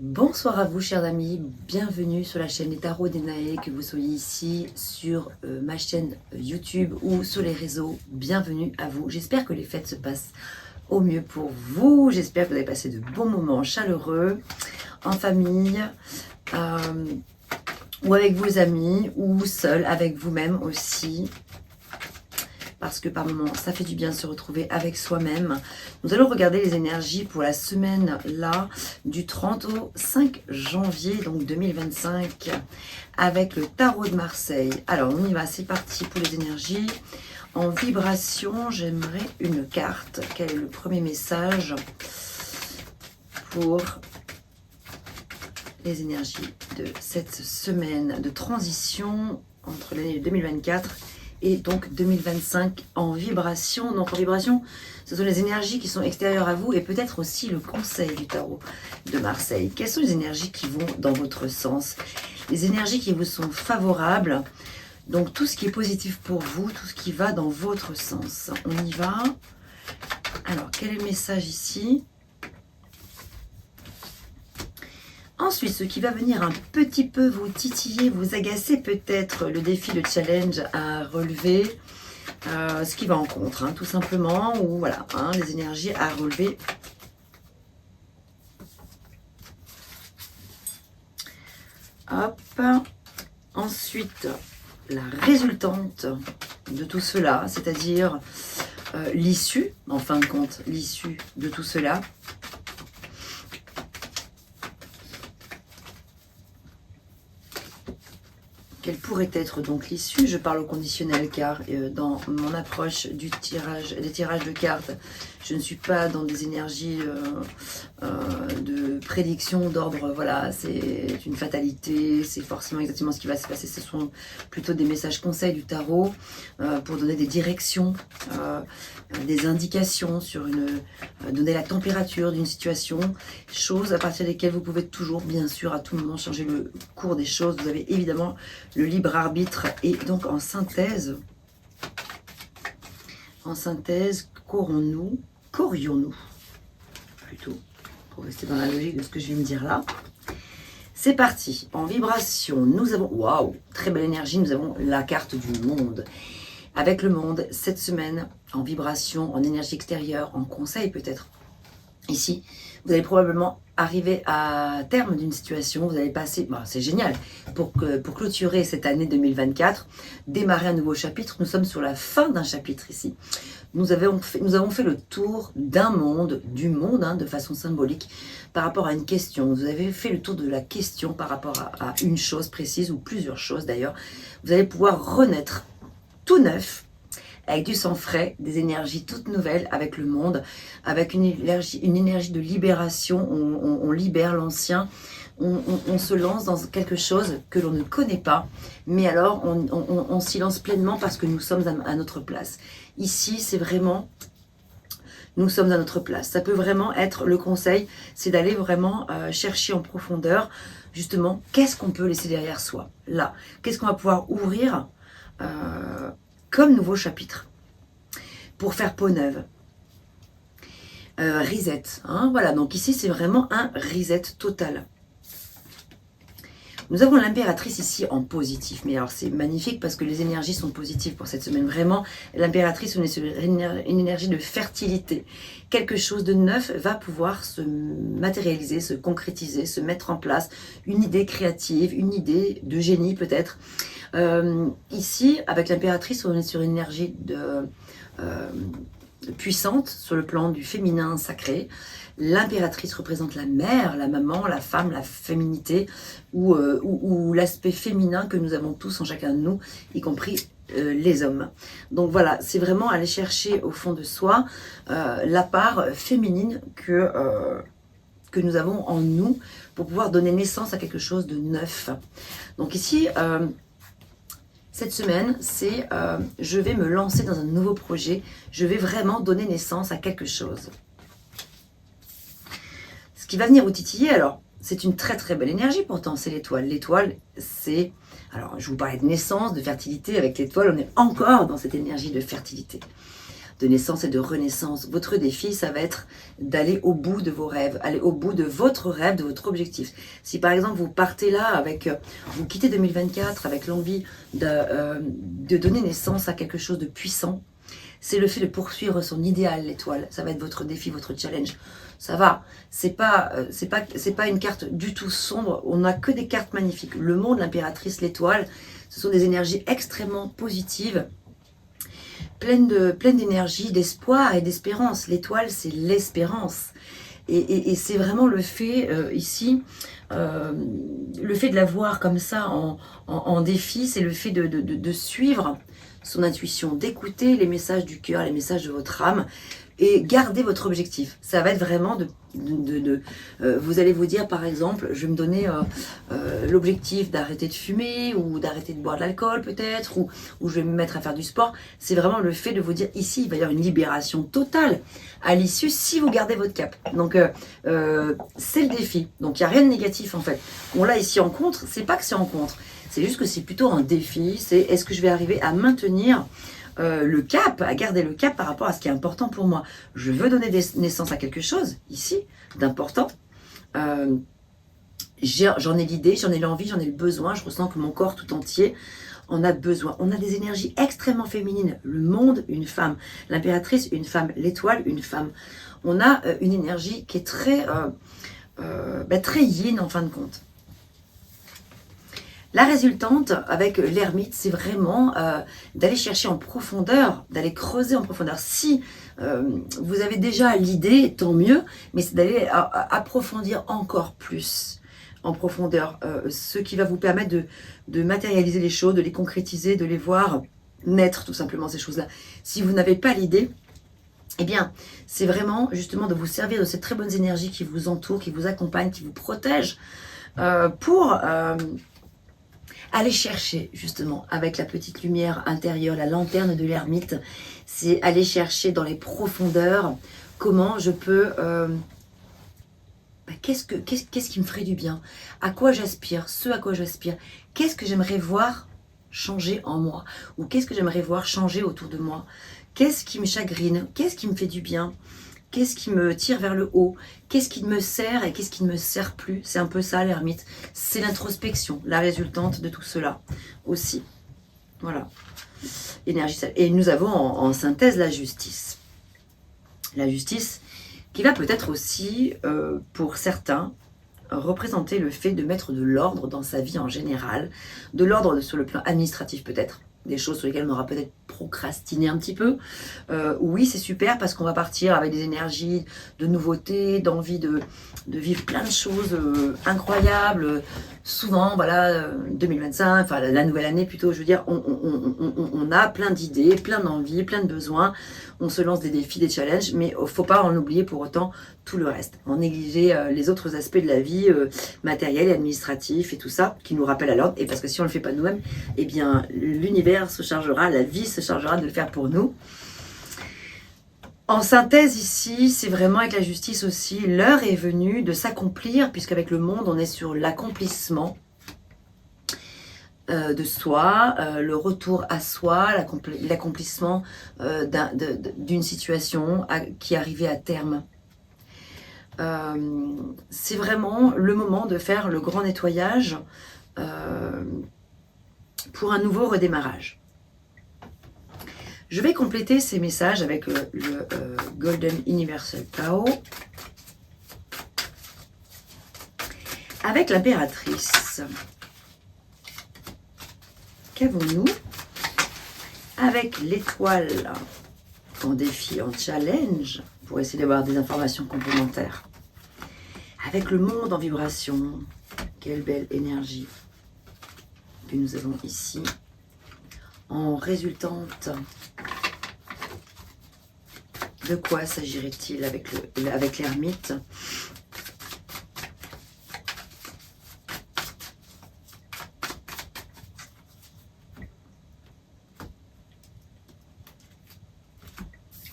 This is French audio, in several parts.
Bonsoir à vous chers amis, bienvenue sur la chaîne Les Tarots d'Enae, que vous soyez ici sur ma chaîne YouTube ou sur les réseaux, bienvenue à vous. J'espère que les fêtes se passent au mieux pour vous, j'espère que vous avez passé de bons moments chaleureux, en famille, ou avec vos amis, ou seul avec vous-même aussi. Parce que par moments, ça fait du bien de se retrouver avec soi-même. Nous allons regarder les énergies pour la semaine là, du 30 au 5 janvier, donc 2025, avec le tarot de Marseille. Alors, on y va, c'est parti pour les énergies. En vibration, j'aimerais une carte. Quel est le premier message pour les énergies de cette semaine de transition entre l'année 2024 et donc 2025 en vibration. Donc en vibration, ce sont les énergies qui sont extérieures à vous et peut-être aussi le conseil du tarot de Marseille. Quelles sont les énergies qui vont dans votre sens? Les énergies qui vous sont favorables. Donc tout ce qui est positif pour vous, tout ce qui va dans votre sens. On y va. Alors, quel est le message ici? Ensuite, ce qui va venir un petit peu vous titiller, vous agacer peut-être, le défi, le challenge à relever, ce qui va en contre, hein, tout simplement, ou voilà, hein, les énergies à relever. Hop. Ensuite, la résultante de tout cela, c'est-à-dire l'issue, en fin de compte, l'issue de tout cela. Quelle pourrait être donc l'issue? Je parle au conditionnel car dans mon approche des tirages de cartes, je ne suis pas dans des énergies de prédiction d'ordre, voilà, c'est une fatalité, c'est forcément exactement ce qui va se passer. Ce sont plutôt des messages conseils du tarot pour donner des directions, des indications sur donner la température d'une situation, choses à partir desquelles vous pouvez toujours, bien sûr, à tout moment changer le cours des choses. Vous avez évidemment le libre arbitre. Et donc en synthèse, qu'aurions-nous plutôt, pour rester dans la logique de ce que je viens de dire là. C'est parti, en vibration, nous avons, waouh, très belle énergie, nous avons la carte du monde. Avec le monde, cette semaine, en vibration, en énergie extérieure, en conseil peut-être. Ici, vous allez probablement arriver à terme d'une situation, vous allez passer, bon, c'est génial, pour clôturer cette année 2024, démarrer un nouveau chapitre. Nous sommes sur la fin d'un chapitre ici. Nous avons fait le tour d'un monde, du monde, hein, de façon symbolique, par rapport à une question. Vous avez fait le tour de la question par rapport à une chose précise, ou plusieurs choses d'ailleurs. Vous allez pouvoir renaître tout neuf, avec du sang frais, des énergies toutes nouvelles avec le monde, avec une énergie de libération. On libère l'ancien, on se lance dans quelque chose que l'on ne connaît pas, mais alors on s'y lance pleinement parce que nous sommes à notre place. Ici, c'est vraiment, nous sommes à notre place. Ça peut vraiment être le conseil, c'est d'aller vraiment chercher en profondeur, justement, qu'est-ce qu'on peut laisser derrière soi, là. Qu'est-ce qu'on va pouvoir ouvrir comme nouveau chapitre pour faire peau neuve. Reset, hein, voilà, donc ici c'est vraiment un reset total. Nous avons l'impératrice ici en positif, mais alors c'est magnifique parce que les énergies sont positives pour cette semaine. Vraiment, l'impératrice, on est sur une énergie de fertilité. Quelque chose de neuf va pouvoir se matérialiser, se concrétiser, se mettre en place. Une idée créative, une idée de génie peut-être. Ici, avec l'impératrice, on est sur une énergie puissante sur le plan du féminin sacré. L'impératrice représente la mère, la maman, la femme, la féminité, ou l'aspect féminin que nous avons tous en chacun de nous, y compris les hommes. Donc voilà, c'est vraiment aller chercher au fond de soi la part féminine que nous avons en nous pour pouvoir donner naissance à quelque chose de neuf. Donc ici, cette semaine, c'est je vais me lancer dans un nouveau projet, je vais vraiment donner naissance à quelque chose. Ce qui va venir vous titiller, alors, c'est une très très belle énergie pourtant, c'est l'étoile. L'étoile, c'est, alors je vous parlais de naissance, de fertilité, avec l'étoile, on est encore dans cette énergie de fertilité. de naissance et de renaissance. Votre défi, ça va être d'aller au bout de vos rêves, aller au bout de votre rêve, de votre objectif. Si par exemple vous partez là avec, vous quittez 2024 avec l'envie de donner naissance à quelque chose de puissant, c'est le fait de poursuivre son idéal, l'étoile. Ça va être votre défi, votre challenge. Ça va. C'est pas une carte du tout sombre. On n'a que des cartes magnifiques. Le monde, l'impératrice, l'étoile, ce sont des énergies extrêmement positives, pleines d'énergie, d'espoir et d'espérance. L'étoile, c'est l'espérance. Et c'est vraiment le fait, ici, le fait de la voir comme ça en défi, c'est le fait de suivre son intuition, d'écouter les messages du cœur, les messages de votre âme et garder votre objectif. Ça va être vraiment vous allez vous dire par exemple, je vais me donner l'objectif d'arrêter de fumer ou d'arrêter de boire de l'alcool peut-être, ou je vais me mettre à faire du sport. C'est vraiment le fait de vous dire ici, il va y avoir une libération totale à l'issue si vous gardez votre cap. Donc c'est le défi. Donc il n'y a rien de négatif en fait. On l'a ici en contre, c'est pas que c'est en contre. C'est juste que c'est plutôt un défi, c'est est-ce que je vais arriver à maintenir le cap, à garder le cap par rapport à ce qui est important pour moi. Je veux donner naissance à quelque chose, ici, d'important. J'en ai l'idée, j'en ai l'envie, j'en ai le besoin, je ressens que mon corps tout entier en a besoin. On a des énergies extrêmement féminines. Le monde, une femme. L'impératrice, une femme. L'étoile, une femme. On a une énergie qui est très yin en fin de compte. La résultante avec l'ermite, c'est vraiment d'aller chercher en profondeur, d'aller creuser en profondeur. Si vous avez déjà l'idée, tant mieux, mais c'est d'aller approfondir encore plus en profondeur, ce qui va vous permettre de matérialiser les choses, de les concrétiser, de les voir naître tout simplement ces choses-là. Si vous n'avez pas l'idée, eh bien, c'est vraiment justement de vous servir de ces très bonnes énergies qui vous entourent, qui vous accompagnent, qui vous protègent pour aller chercher justement avec la petite lumière intérieure, la lanterne de l'ermite, c'est aller chercher dans les profondeurs comment je peux... qu'est-ce qui me ferait du bien? À quoi j'aspire? Ce à quoi j'aspire? Qu'est-ce que j'aimerais voir changer en moi? Ou qu'est-ce que j'aimerais voir changer autour de moi? Qu'est-ce qui me chagrine? Qu'est-ce qui me fait du bien? Qu'est-ce qui me tire vers le haut? Qu'est-ce qui me sert et qu'est-ce qui ne me sert plus? C'est un peu ça l'ermite. C'est l'introspection, la résultante de tout cela aussi. Voilà. Énergie. Et nous avons en synthèse la justice. La justice qui va peut-être aussi, pour certains, représenter le fait de mettre de l'ordre dans sa vie en général. De l'ordre sur le plan administratif peut-être. Des choses sur lesquelles on aura peut-être procrastiner un petit peu. Oui, c'est super parce qu'on va partir avec des énergies de nouveauté, d'envie de vivre plein de choses incroyables. Souvent, voilà, 2025, enfin la nouvelle année plutôt, je veux dire, on a plein d'idées, plein d'envies, plein de besoins. On se lance des défis, des challenges, mais il ne faut pas en oublier pour autant tout le reste. En négliger les autres aspects de la vie matérielle et administratif et tout ça, qui nous rappelle à l'ordre. Et parce que si on ne le fait pas nous-mêmes, eh bien l'univers se chargera, la vie se chargera de le faire pour nous. En synthèse ici, c'est vraiment avec la justice aussi, l'heure est venue de s'accomplir, puisqu'avec le monde, on est sur l'accomplissement de soi, le retour à soi, l'accomplissement d'une situation qui arrivait à terme. C'est vraiment le moment de faire le grand nettoyage pour un nouveau redémarrage. Je vais compléter ces messages avec le Golden Universal Tao. Avec l'impératrice. Qu'avons-nous? Avec l'étoile en défi, en challenge, pour essayer d'avoir des informations complémentaires. Avec le monde en vibration. Quelle belle énergie que nous avons ici. En résultante, de quoi s'agirait-il avec l'ermite?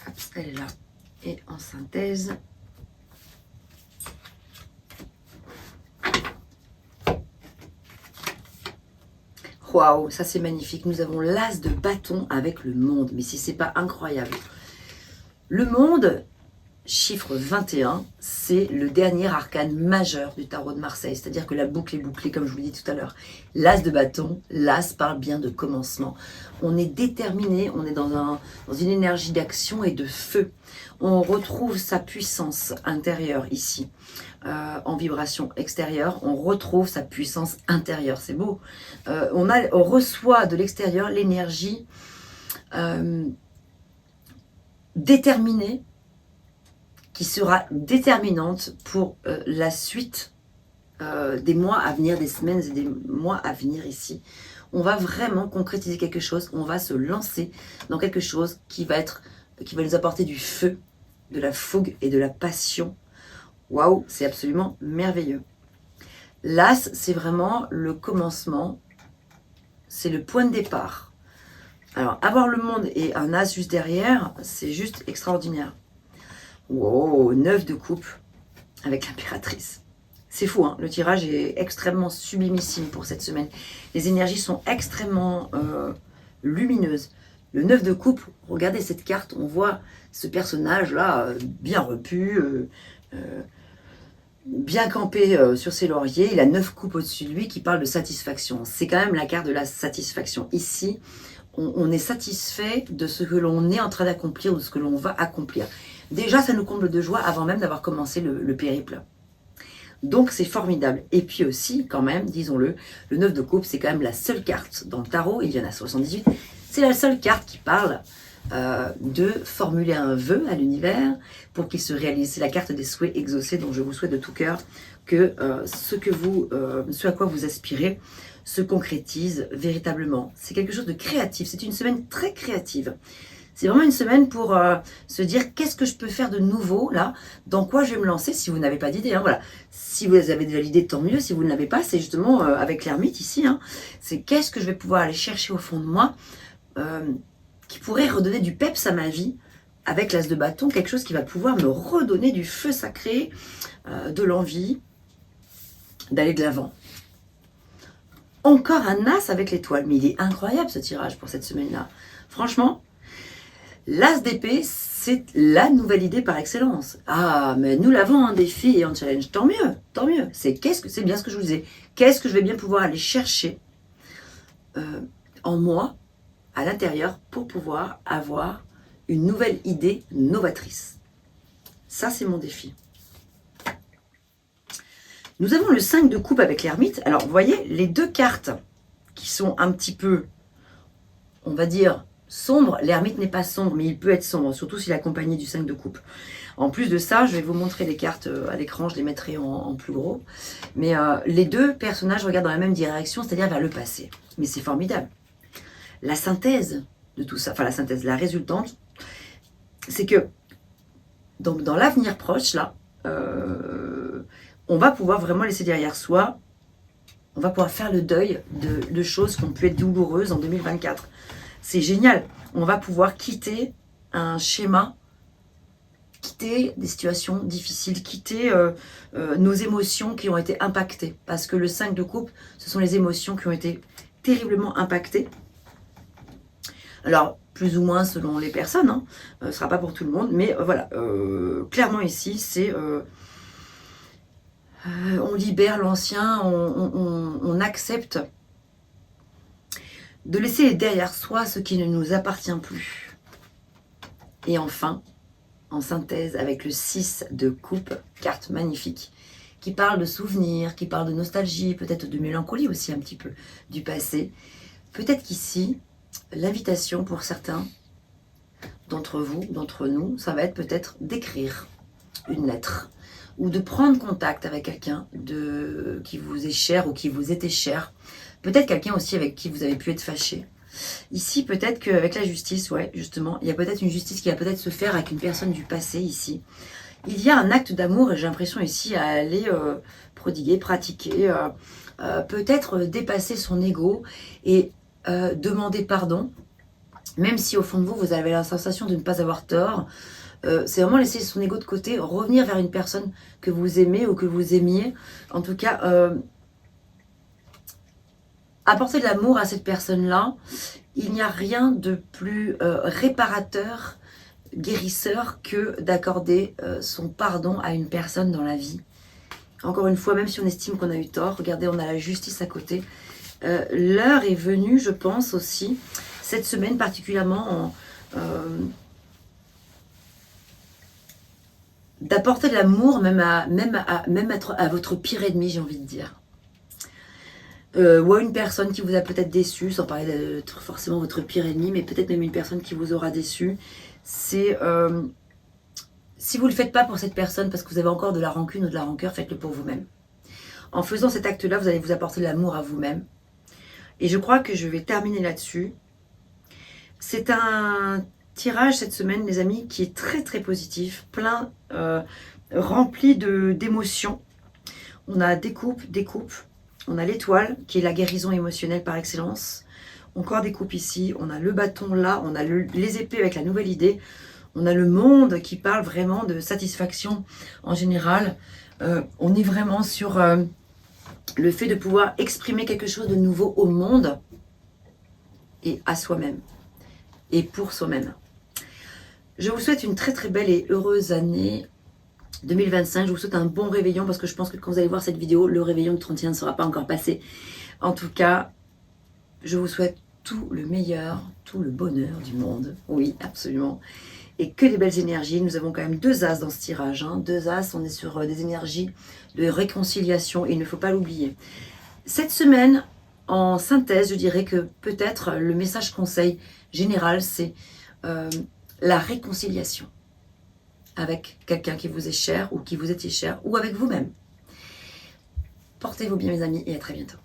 Hop, elle est là. Et en synthèse, waouh, ça c'est magnifique. Nous avons l'as de bâton avec le monde. Mais si c'est pas incroyable. Le monde, chiffre 21, c'est le dernier arcane majeur du tarot de Marseille. C'est-à-dire que la boucle est bouclée, comme je vous l'ai dit tout à l'heure. L'as de bâton, l'as parle bien de commencement. On est déterminé, on est dans une énergie d'action et de feu. On retrouve sa puissance intérieure ici. En vibration extérieure, on retrouve sa puissance intérieure. C'est beau. On reçoit de l'extérieur l'énergie déterminée qui sera déterminante pour la suite des mois à venir, des semaines et des mois à venir ici. On va vraiment concrétiser quelque chose, on va se lancer dans quelque chose qui va nous apporter du feu, de la fougue et de la passion. Waouh, c'est absolument merveilleux. L'As, c'est vraiment le commencement, c'est le point de départ. Alors, avoir le monde et un As juste derrière, c'est juste extraordinaire. Wow, 9 de coupe avec l'impératrice. C'est fou, hein, le tirage est extrêmement sublimissime pour cette semaine. Les énergies sont extrêmement lumineuses. Le 9 de coupe, regardez cette carte, on voit ce personnage-là bien repu, bien campé sur ses lauriers. Il a 9 coupes au-dessus de lui qui parle de satisfaction. C'est quand même la carte de la satisfaction. Ici, on est satisfait de ce que l'on est en train d'accomplir ou de ce que l'on va accomplir. Déjà, ça nous comble de joie avant même d'avoir commencé le périple. Donc, c'est formidable. Et puis aussi, quand même, disons-le, le 9 de coupe, c'est quand même la seule carte dans le tarot, il y en a 78, c'est la seule carte qui parle de formuler un vœu à l'univers pour qu'il se réalise. C'est la carte des souhaits exaucés, dont je vous souhaite de tout cœur que ce à quoi vous aspirez se concrétise véritablement. C'est quelque chose de créatif, c'est une semaine très créative. C'est vraiment une semaine pour se dire qu'est-ce que je peux faire de nouveau là, dans quoi je vais me lancer si vous n'avez pas d'idée. Hein, voilà. Si vous avez déjà l'idée, tant mieux. Si vous ne l'avez pas, c'est justement avec l'ermite ici. Hein, c'est qu'est-ce que je vais pouvoir aller chercher au fond de moi qui pourrait redonner du peps à ma vie avec l'as de bâton, quelque chose qui va pouvoir me redonner du feu sacré, de l'envie d'aller de l'avant. Encore un as avec l'étoile, mais il est incroyable ce tirage pour cette semaine-là. Franchement, l'as d'épée, c'est la nouvelle idée par excellence. Ah, mais nous l'avons en défi et en challenge, tant mieux, tant mieux. C'est bien ce que je vous disais. Qu'est-ce que je vais bien pouvoir aller chercher en moi, à l'intérieur, pour pouvoir avoir une nouvelle idée novatrice. Ça, c'est mon défi. Nous avons le 5 de coupe avec l'ermite. Alors, vous voyez, les deux cartes qui sont un petit peu, on va dire, sombres. L'ermite n'est pas sombre, mais il peut être sombre, surtout s'il est accompagné du 5 de coupe. En plus de ça, je vais vous montrer les cartes à l'écran, je les mettrai en plus gros. Mais les deux personnages regardent dans la même direction, c'est-à-dire vers le passé. Mais c'est formidable. La synthèse de tout ça, enfin la synthèse, la résultante, c'est que donc dans l'avenir proche, là, on va pouvoir vraiment laisser derrière soi, on va pouvoir faire le deuil de choses qui ont pu être douloureuses en 2024. C'est génial. On va pouvoir quitter un schéma, quitter des situations difficiles, quitter nos émotions qui ont été impactées. Parce que le 5 de coupe, ce sont les émotions qui ont été terriblement impactées. Alors, plus ou moins selon les personnes, hein. Ce ne sera pas pour tout le monde, mais voilà. Clairement ici, c'est... on libère l'ancien, on accepte de laisser derrière soi ce qui ne nous appartient plus. Et enfin, en synthèse avec le 6 de coupe, carte magnifique, qui parle de souvenirs, qui parle de nostalgie, peut-être de mélancolie aussi un petit peu du passé. Peut-être qu'ici, l'invitation pour certains d'entre vous, d'entre nous, ça va être peut-être d'écrire une lettre ou de prendre contact avec quelqu'un qui vous est cher ou qui vous était cher. Peut-être quelqu'un aussi avec qui vous avez pu être fâché. Ici, peut-être qu'avec la justice, ouais, justement, il y a peut-être une justice qui va peut-être se faire avec une personne du passé ici. Il y a un acte d'amour et j'ai l'impression ici à aller prodiguer, pratiquer, peut-être dépasser son ego et demander pardon, même si au fond de vous, vous avez la sensation de ne pas avoir tort. C'est vraiment laisser son ego de côté, revenir vers une personne que vous aimez ou que vous aimiez. En tout cas, apporter de l'amour à cette personne-là. Il n'y a rien de plus réparateur guérisseur que d'accorder son pardon à une personne dans la vie. Encore une fois, même si on estime qu'on a eu tort, regardez, on a la justice à côté. L'heure est venue, je pense aussi, cette semaine particulièrement, d'apporter de l'amour même à votre pire ennemi, j'ai envie de dire. Ou à une personne qui vous a peut-être déçu, sans parler d'être forcément votre pire ennemi, mais peut-être même une personne qui vous aura déçu. C'est... si vous ne le faites pas pour cette personne parce que vous avez encore de la rancune ou de la rancœur, faites-le pour vous-même. En faisant cet acte-là, vous allez vous apporter de l'amour à vous-même. Et je crois que je vais terminer là-dessus. C'est un tirage cette semaine, les amis, qui est très très positif, plein, rempli d'émotions. On a des coupes, on a l'étoile, qui est la guérison émotionnelle par excellence. Encore des coupes ici, on a le bâton là, on a les épées avec la nouvelle idée. On a le monde qui parle vraiment de satisfaction en général. On est vraiment sur le fait de pouvoir exprimer quelque chose de nouveau au monde et à soi-même. Et pour soi-même. Je vous souhaite une très très belle et heureuse année 2025. Je vous souhaite un bon réveillon parce que je pense que quand vous allez voir cette vidéo, le réveillon de 31 ne sera pas encore passé. En tout cas, je vous souhaite tout le meilleur, tout le bonheur du monde. Oui, absolument. Et que des belles énergies. Nous avons quand même 2 as dans ce tirage. Hein. 2 as, on est sur des énergies de réconciliation et il ne faut pas l'oublier. Cette semaine, en synthèse, je dirais que peut-être le message conseil général, c'est la réconciliation avec quelqu'un qui vous est cher ou qui vous était cher ou avec vous-même. Portez-vous bien mes amis et à très bientôt.